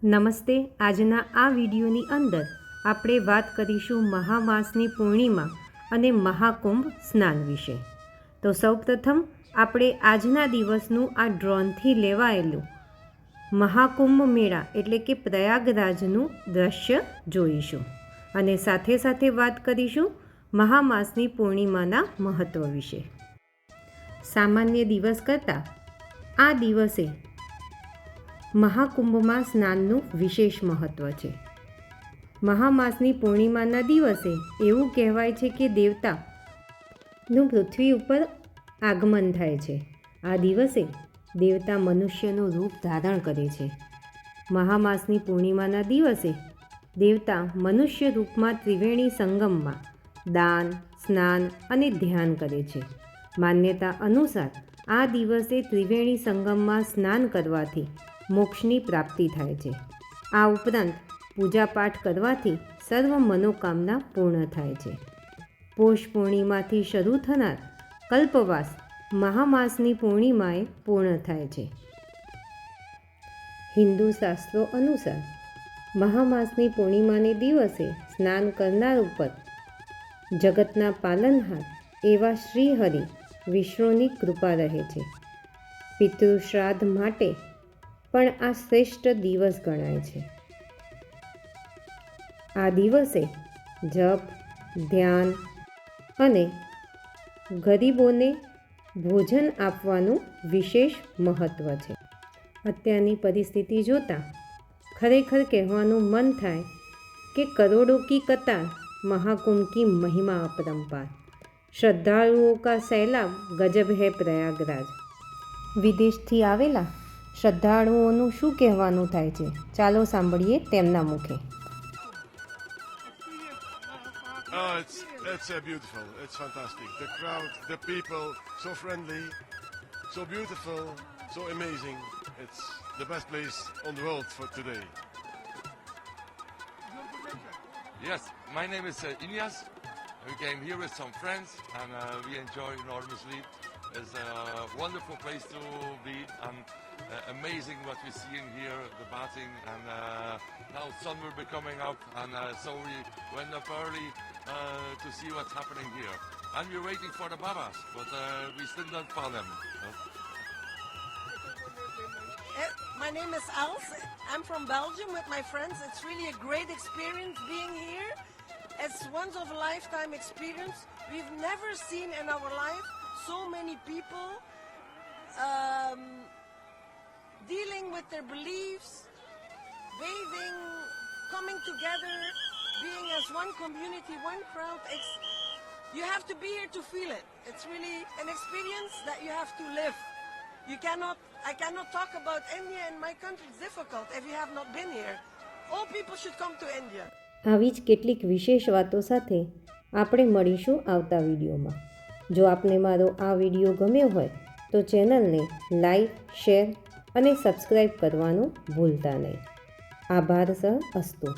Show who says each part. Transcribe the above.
Speaker 1: નમસ્તે. આજના આ વિડીયોની અંદર આપણે વાત કરીશું મહામાસની પૂર્ણિમા અને મહાકુંભ સ્નાન વિશે. તો સૌપ્રથમ આપણે આજના દિવસનું આ ડ્રોનથી લેવાયેલું મહાકુંભ મેળા એટલે કે પ્રયાગરાજનું દ્રશ્ય જોઈશું અને સાથે સાથે વાત કરીશું મહામાસની પૂર્ણિમાના મહત્ત્વ વિશે. સામાન્ય દિવસ કરતાં આ દિવસે મહાકુંભમાં સ્નાનનું વિશેષ મહત્ત્વ છે. મહામાસની પૂર્ણિમાના દિવસે એવું કહેવાય છે કે દેવતાનું પૃથ્વી ઉપર આગમન થાય છે. આ દિવસે દેવતા મનુષ્યનું રૂપ ધારણ કરે છે. મહામાસની પૂર્ણિમાના દિવસે દેવતા મનુષ્ય રૂપમાં ત્રિવેણી સંગમમાં દાન, સ્નાન અને ધ્યાન કરે છે. માન્યતા અનુસાર આ દિવસે ત્રિવેણી સંગમમાં સ્નાન કરવાથી મોક્ષની પ્રાપ્તિ થાય છે. આ ઉપરાંત પૂજાપાઠ કરવાથી સર્વ મનોકામના પૂર્ણ થાય છે. પોષ પૂર્ણિમાથી શરૂ થનાર કલ્પવાસ મહામાસની પૂર્ણિમાએ પૂર્ણ થાય છે. હિન્દુ શાસ્ત્રો અનુસાર મહામાસની પૂર્ણિમાને દિવસે સ્નાન કરનાર ઉપર જગતના પાલનહાર એવા શ્રીહરિ વિષ્ણુની કૃપા રહે છે. પિતૃ શ્રાદ્ધ માટે પણ આ શ્રેષ્ઠ દિવસ ગણાય છે. આ દિવસે જપ, ધ્યાન અને ગરીબોને ભોજન આપવાનું વિશેષ મહત્ત્વ છે. અત્યારની પરિસ્થિતિ જોતાં ખરેખર કહેવાનું મન થાય કે કરોડો કી કતાર, મહાકુંભ કી મહિમા अपरंपार, શ્રદ્ધાળુઓ કા સૈલાબ ગજબ હૈ પ્રયાગરાજ. વિદેશથી આવેલા શ્રદ્ધાળુઓનું શું કહેવાનું થાય છે, ચાલો સાંભળીએ તેમના મુખે.
Speaker 2: It's beautiful. It's fantastic. The crowd, the people, so friendly, so beautiful, so amazing. It's the best place on the world for today.
Speaker 3: Yes, my name is Ilyas. We came here with some friends and we enjoy enormously. It's a wonderful place to be and amazing what we're seeing here, the bathing, and now sun will be coming up, and so we went up early to see what's happening here. And we're waiting for the Babas, but we still don't found them.
Speaker 4: My name is Els. I'm from Belgium with my friends. It's really a great experience being here. It's once of a lifetime experience. We've never seen in our life so many people dealing with their beliefs, bathing, coming together, being as one community, one crowd. You have to be here to feel it. It's really an experience that you have to live. I cannot talk about India. In my country it's difficult if you have not been here. All people should come to India.
Speaker 1: આવી જ કેટલીક વિશેષ વાતો સાથે આપણે મળીશું આવતા વિડીયોમાં. જો આપને મારો આ વિડીયો ગમ્યો હોય તો ચેનલને લાઈક, શેર અને સબસ્ક્રાઈબ કરવાનું ભૂલતા નહીં. આભાર સહ અસ્તુ.